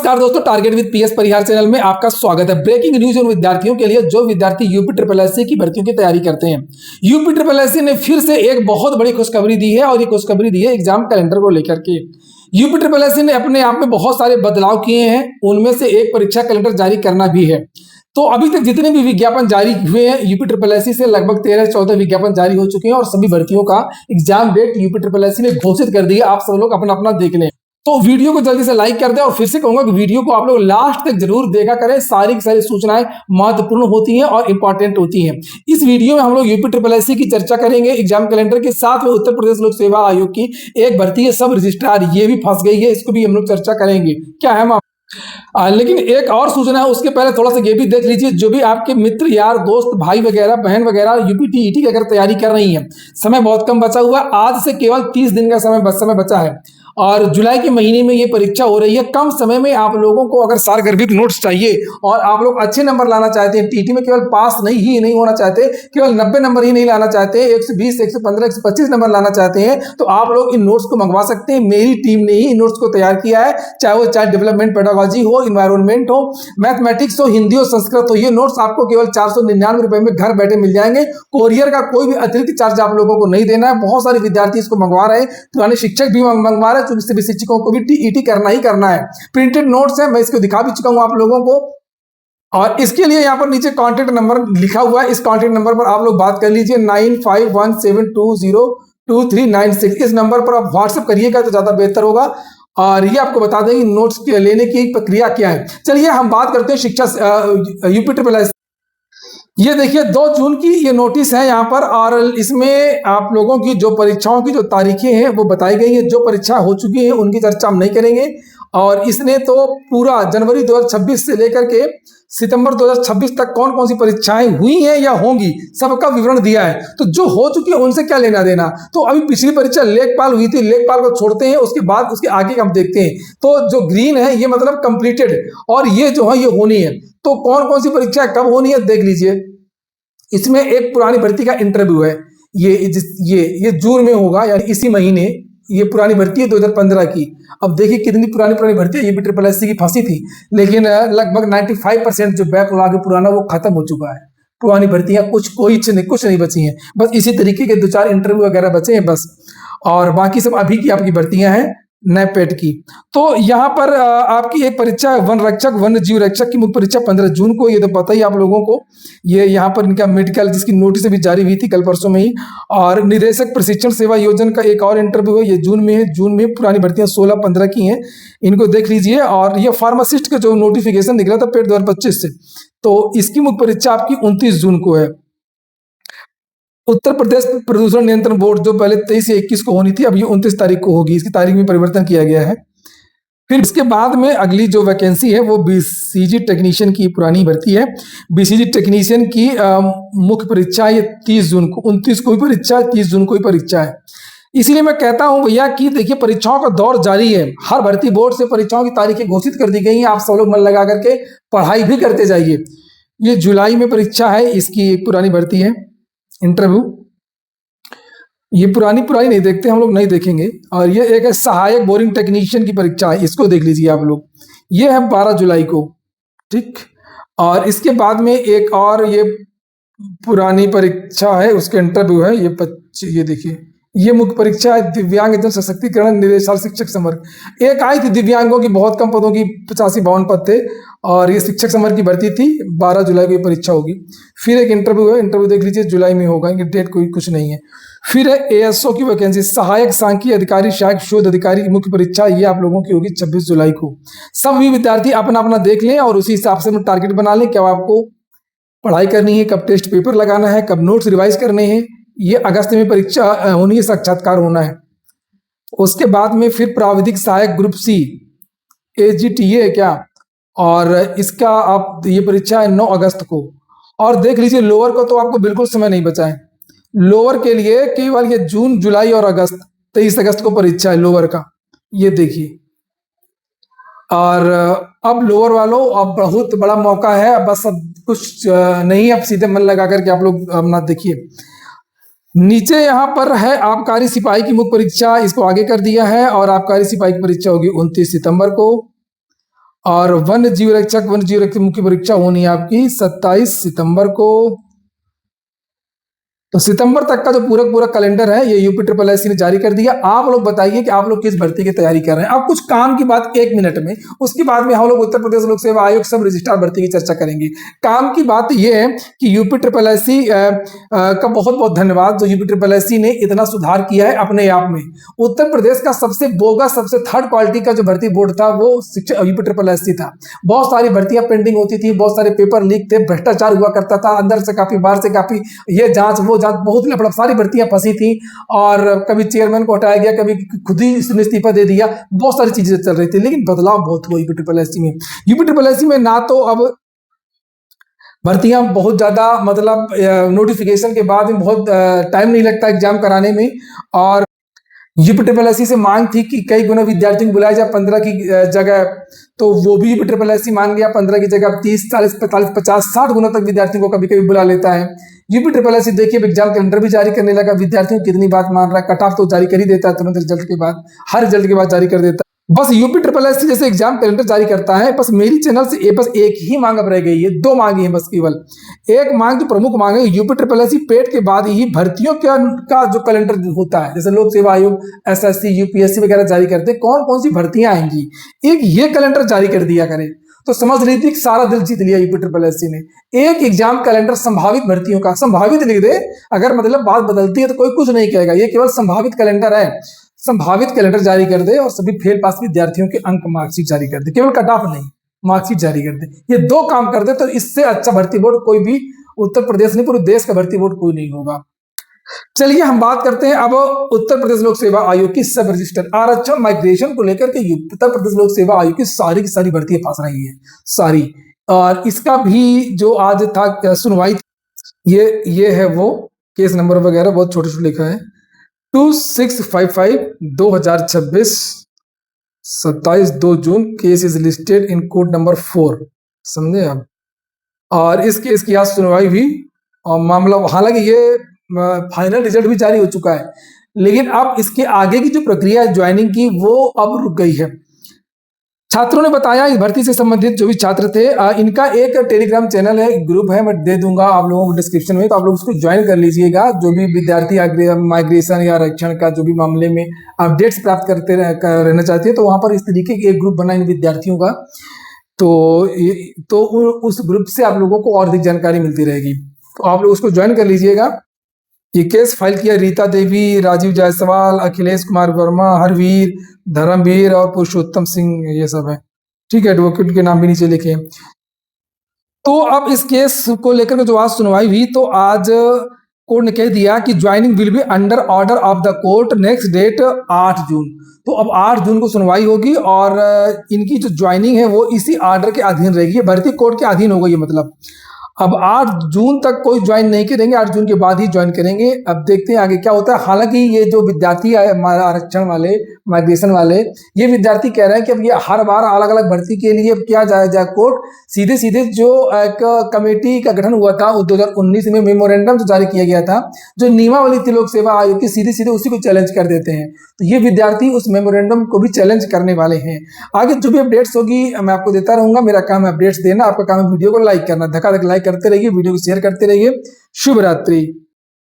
नमस्कार दोस्तों, target with PS Parihar channel में आपका स्वागत है। ब्रेकिंग न्यूज उन विद्यार्थियों के लिए जो विद्यार्थी यूपी ट्रिपल एससी की भर्तियों की तैयारी करते हैं। यूपी ट्रिपल एससी ने फिर से एक बहुत बड़ी खुशखबरी दी है और ये खुशखबरी दी है एग्जाम कैलेंडर को लेकर के। यूपी ट्रिपल एससी ने अपने आप में बहुत सारे बदलाव किए हैं, उनमें से एक परीक्षा कैलेंडर जारी करना भी है। तो अभी तक जितने भी विज्ञापन जारी हुए हैं यूपी ट्रिपल एससी से लगभग 13-14 विज्ञापन जारी हो चुके हैं और सभी भर्तियों का exam date UP triple SC ने घोषित कर दी है। आप सब लोग अपना अपना देख लें। तो वीडियो को जल्दी से लाइक कर दें और फिर से कहूंगा कि वीडियो को आप लोग लास्ट तक जरूर देखा करें। सारी की सारी सूचनाएं महत्वपूर्ण होती हैं और इंपॉर्टेंट होती हैं। इस वीडियो में हम लोग यूपी ट्रिपल एससी की चर्चा करेंगे, एग्जाम कैलेंडर के साथ में उत्तर प्रदेश लोक सेवा आयोग की एक भर्ती है सब रजिस्ट्रार, ये भी फंस गई है, इसको भी हम लोग चर्चा करेंगे। क्या है लेकिन एक और सूचना है, उसके पहले थोड़ा सा ये भी देख लीजिए, जो भी आपके मित्र यार दोस्त भाई वगैरह बहन वगैरह यूपी टीईटी की अगर तैयारी कर रही हैं, समय बहुत कम बचा हुआ, आज से केवल 30 दिन का समय बचा है और जुलाई के महीने में ये परीक्षा हो रही है। कम समय में आप लोगों को अगर सारगर्भित नोट्स चाहिए और आप लोग अच्छे नंबर लाना चाहते हैं, टीटी में केवल पास नहीं होना चाहते, केवल 90 नंबर ही नहीं लाना चाहते, 120, 115, 125 नंबर लाना चाहते हैं, तो आप लोग इन नोट्स को मंगवा सकते हैं। मेरी टीम ने ही इन नोट्स को तैयार किया है, चाहे वो चाइल्ड डेवलपमेंट पेडागोजी हो, इन्वायरमेंट हो, मैथमेटिक्स हो, हिंदी हो, संस्कृत हो। ये नोट्स आपको केवल 499 रुपए में घर बैठे मिल जाएंगे। कोरियर का कोई भी अतिरिक्त चार्ज आप लोगों को नहीं देना है। बहुत सारे विद्यार्थी इसको मंगवा रहे हैं, पुराने शिक्षक भी मंगवा रहे हैं, क्योंकि सभी शिक्षकों को भी टीईटी करना ही करना है। प्रिंटेड नोट्स है, मैं इसको दिखा भी चुका हूं आप लोगों को। और इसके लिए यहां पर नीचे कॉन्टेक्ट नंबर लिखा हुआ है, इस कॉन्टेक्ट नंबर पर आप लोग बात कर लीजिए, 9517202396। इस नंबर पर आप व्हाट्सएप करिएगा तो ज्यादा बेहतर होगा। और ये आपको बता दें कि नोट्स लेने की प्रक्रिया क्या है। चलिए हम बात करते हैं शिक्षा यूपी ट्रिपल एससी। ये देखिए 2 जून की ये नोटिस है यहाँ पर, और इसमें आप लोगों की जो परीक्षाओं की जो तारीखें हैं वो बताई गई हैं। जो परीक्षा हो चुकी है उनकी चर्चा हम नहीं करेंगे। और इसने तो पूरा जनवरी 2026 से लेकर के सितंबर 2026 तक कौन कौन सी परीक्षाएं हुई हैं या होंगी सबका विवरण दिया है। तो जो हो चुकी है उनसे क्या लेना देना। तो अभी पिछली परीक्षा लेखपाल हुई थी, लेखपाल को छोड़ते हैं, उसके बाद उसके आगे हम देखते हैं। तो जो ग्रीन है ये मतलब कंप्लीटेड, और ये जो है ये होनी है। तो कौन कौन सी परीक्षा कब होनी है देख लीजिए। इसमें एक पुरानी भर्ती का इंटरव्यू है, ये जून में होगा, यानी इसी महीने। ये पुरानी भर्ती है 2015 की। अब देखिए कितनी पुरानी भर्ती है। ये भी ट्रिपल एससी की फंसी थी, लेकिन लगभग 95% जो बैकलॉग है पुराना वो खत्म हो चुका है। पुरानी भर्तियां कुछ नहीं बची हैं, बस इसी तरीके के 2-4 इंटरव्यू वगैरह बचे हैं बस, और बाकी सब अभी की आपकी भर्तियां हैं नेपेट की। तो यहाँ पर आपकी एक परीक्षा है वन रक्षक वन्य जीव रक्षक की मुख्य परीक्षा 15 जून को, ये तो पता ही आप लोगों को। ये यहाँ पर इनका मेडिकल जिसकी नोटिस भी जारी हुई थी कल परसों में ही। और निदेशक प्रशिक्षण सेवा योजना का एक और इंटरव्यू है, ये जून में है। जून में पुरानी भर्तियां 16-15 की हैं, इनको देख लीजिए। और ये फार्मासिस्ट का जो नोटिफिकेशन निकला था पेट 2025 से, तो इसकी मुख्य परीक्षा आपकी 29 जून को है। उत्तर प्रदेश प्रदूषण नियंत्रण बोर्ड जो पहले 23 या 21 को होनी थी, अब ये 29 तारीख को होगी, इसकी तारीख में परिवर्तन किया गया है। फिर इसके बाद में अगली जो वैकेंसी है वो बीसीजी टेक्नीशियन की पुरानी भर्ती है। बीसीजी टेक्नीशियन की मुख्य परीक्षा ये 30 जून को, 29 को ही परीक्षा, 30 जून को ही परीक्षा है। इसीलिए मैं कहता हूं भैया कि देखिए परीक्षाओं का दौर जारी है। हर भर्ती बोर्ड से परीक्षाओं की तारीखें घोषित कर दी गई हैं, आप सब लोग मन लगा करके पढ़ाई भी करते जाइए। ये जुलाई में परीक्षा है, इसकी एक पुरानी भर्ती है इंटरव्यू। ये पुरानी नहीं देखते हम लोग, नहीं देखेंगे। और ये एक है सहायक बोरिंग टेक्नीशियन की परीक्षा है, इसको देख लीजिए आप लोग। ये है 12 जुलाई को, ठीक। और इसके बाद में एक और ये पुरानी परीक्षा है, उसके इंटरव्यू है, ये देखिए, ये मुख्य परीक्षा है दिव्यांग जन सशक्तिकरण निदेशालय शिक्षक समर। एक आई थी दिव्यांगों की, बहुत कम पदों की, 85-52 पद थे, और ये शिक्षक समर की भर्ती थी। 12 जुलाई को ये परीक्षा होगी। फिर एक इंटरव्यू है, इंटरव्यू देख लीजिए, जुलाई में होगा, ये डेट कोई कुछ नहीं है। फिर है एएसओ की वैकेंसी, सहायक सांख्यिकी अधिकारी, सहायक शोध अधिकारी की मुख्य परीक्षा, ये आप लोगों की होगी 26 जुलाई को। सभी विद्यार्थी अपना अपना देख लें और उसी हिसाब से टारगेट बना लें, क्या आपको पढ़ाई करनी है, कब टेस्ट पेपर लगाना है, कब नोट्स रिवाइज करने हैं। ये अगस्त में परीक्षा होनी है, साक्षात्कार होना है। उसके बाद में फिर प्राविधिक सहायक ग्रुप सी एजीटीए है क्या, और इसका आप ये परीक्षा है 9 अगस्त को। और देख लीजिए लोअर को तो आपको बिल्कुल समय नहीं बचा है। लोअर के लिए केवल ये जून, जुलाई और अगस्त, 23 अगस्त को परीक्षा है लोअर का, ये देखिए। और अब लोअर वालों अब बहुत बड़ा मौका है, बस अब कुछ नहीं, अब सीधे मन लगा करके आप लोग अपना देखिए। नीचे यहाँ पर है आबकारी सिपाही की मुख्य परीक्षा, इसको आगे कर दिया है, और आबकारी सिपाही की परीक्षा होगी 29 सितंबर को। और वन जीव रक्षक मुख्य परीक्षा होनी है आपकी 27 सितंबर को। तो सितंबर तक का जो पूरा कैलेंडर है ये यूपी ट्रिपल एससी ने जारी कर दिया। आप लोग बताइए कि आप लोग किस भर्ती की तैयारी कर रहे हैं। अब कुछ काम की बात 1 मिनट में, उसके बाद में हम लोग उत्तर प्रदेश लोक सेवा आयोग सब रजिस्ट्रार भर्ती की चर्चा करेंगे। काम की बात यह है कि यूपी ट्रिपल एससी का बहुत बहुत धन्यवाद, जो यूपी ट्रिपल एससी ने इतना सुधार किया है अपने आप में। उत्तर प्रदेश का सबसे बोगस, सबसे थर्ड क्वालिटी का जो भर्ती बोर्ड था वो शिक्षा यूपी ट्रिपल एससी था। बहुत सारी भर्तियां पेंडिंग होती थी, बहुत सारे पेपर लीक थे, भ्रष्टाचार हुआ करता था, अंदर से काफी बाहर से काफी, ये जांच वो जांच, बहुत लफड़ा, सारी भर्तियां फंसी थी और कभी चेयरमैन को हटाया गया, कभी खुद ही इसने इस्तीफा दे दिया, बहुत सारी चीजें चल रही थी। लेकिन बदलाव बहुत हुआ यूपी ट्रिपल एससी में। यूपी ट्रिपल एससी में ना तो अब भर्तियां बहुत ज्यादा, मतलब नोटिफिकेशन के बाद में बहुत टाइम नहीं लगता एग्जाम कराने में, और यूपी ट्रिपल एससी से मांग थी कि कई गुना विद्यार्थियों को बुलाया जाए 15 की जगह, तो वो भी यूपी ट्रिपल एससी मान लिया 15 की जगह 30, 40, 45, 50, 60 गुना तक विद्यार्थियों को कभी कभी बुला लेता है। यूपी ट्रिपल एससी देखिए एग्जाम कैलेंडर भी जारी करने लगा, विद्यार्थियों की कितनी बात मान रहा है, कट ऑफ तो जारी कर ही देता है तुरंत रिजल्ट के बाद, हर रिजल्ट के बाद जारी कर देता है। बस यूपी ट्रिपल एससी जैसे एग्जाम कैलेंडर जारी करता है, बस मेरी चैनल से बस एक ही मांग अब रह गई है, 2 मांगी है बस केवल। एक मांग जो प्रमुख मांग है, यूपी ट्रिपल एससी पेट के बाद ही भर्तियों का जो कैलेंडर होता है, जैसे लोक सेवा आयोग, एसएससी, यूपीएससी वगैरह जारी करते हैं, कौन कौन सी भर्तियां आएंगी, एक ये कैलेंडर जारी कर दिया करें तो समझ रही थी कि सारा दिल जीत लिया यूपी ट्रिपल एससी ने। एक एग्जाम कैलेंडर संभावित भर्तियों का, संभावित लिख दे, अगर मतलब बात बदलती है तो कोई कुछ नहीं कहेगा, ये केवल संभावित कैलेंडर है। संभावित कैलेंडर जारी कर दे और सभी फेल पास विद्यार्थियों के अंक मार्कशीट जारी कर दे, केवल कट ऑफ नहीं, मार्कशीट जारी कर दे, ये 2 काम कर दे तो इससे अच्छा भर्ती बोर्ड कोई भी उत्तर प्रदेश नहीं, पूरे देश का भर्ती बोर्ड कोई नहीं होगा। चलिए हम बात करते हैं अब उत्तर प्रदेश लोक सेवा आयोग की सब रजिस्टर आरक्षण माइग्रेशन को लेकर के उत्तर प्रदेश लोक सेवा आयोग की सारी भर्तियां फंस रही है सारी, और इसका भी जो आज था सुनवाई, ये है वो केस नंबर वगैरह बहुत छोटे छोटे लिखा है, 2655/2026, 27/2 June, case is listed in code number 4, समझे आप। और इस केस की आज सुनवाई हुई और मामला, हालांकि ये फाइनल रिजल्ट भी जारी हो चुका है, लेकिन अब इसके आगे की जो प्रक्रिया है ज्वाइनिंग की वो अब रुक गई है। छात्रों ने बताया इस भर्ती से संबंधित जो भी छात्र थे, इनका एक टेलीग्राम चैनल है, ग्रुप है, मैं दे दूंगा आप लोगों को डिस्क्रिप्शन में, तो आप लोग उसको ज्वाइन कर लीजिएगा। जो भी विद्यार्थी माइग्रेशन या आरक्षण का जो भी मामले में अपडेट्स प्राप्त करते रहना चाहते हैं, तो वहां पर इस तरीके के एक ग्रुप बना इन विद्यार्थियों का, तो उस ग्रुप से आप लोगों को और अधिक जानकारी मिलती रहेगी, तो आप लोग उसको ज्वाइन कर लीजिएगा। ये केस फाइल किया रीता देवी, राजीव जायसवाल, अखिलेश कुमार वर्मा, हरवीर, धर्मवीर और पुरुषोत्तम सिंह, ये सब है, ठीक है, एडवोकेट के नाम भी नीचे लिखे। तो अब इस केस को लेकर जो आज सुनवाई हुई, तो आज कोर्ट ने कह दिया कि joining will be under order of the court, next date 8 June. तो अब 8 जून को सुनवाई होगी और इनकी जो ज्वाइनिंग है वो इसी ऑर्डर के अधीन रहेगी, भर्ती कोर्ट के अधीन होगा ये मतलब। अब 8 जून तक कोई ज्वाइन नहीं करेंगे, 8 जून के बाद ही ज्वाइन करेंगे। अब देखते हैं आगे क्या होता है। हालांकि ये जो विद्यार्थी आरक्षण वाले, माइग्रेशन वाले, ये विद्यार्थी कह रहे हैं कि अब ये हर बार अलग अलग भर्ती के लिए क्या जाए कोर्ट, सीधे सीधे जो एक कमेटी का गठन हुआ था 2019 में, मेमोरेंडम जो जारी किया गया था, जो नियमावली थी लोक सेवा आयोग की, सीधे सीधे उसी को चैलेंज कर देते हैं। तो ये विद्यार्थी उस मेमोरेंडम को भी चैलेंज करने वाले हैं। आगे जो भी अपडेट्स होगी मैं आपको देता रहूंगा, मेरा काम है अपडेट्स देना, आपका काम है वीडियो को लाइक करना, धक्का धक्का लाइक करते रहिए, वीडियो को शेयर करते रहिए। शुभ रात्रि।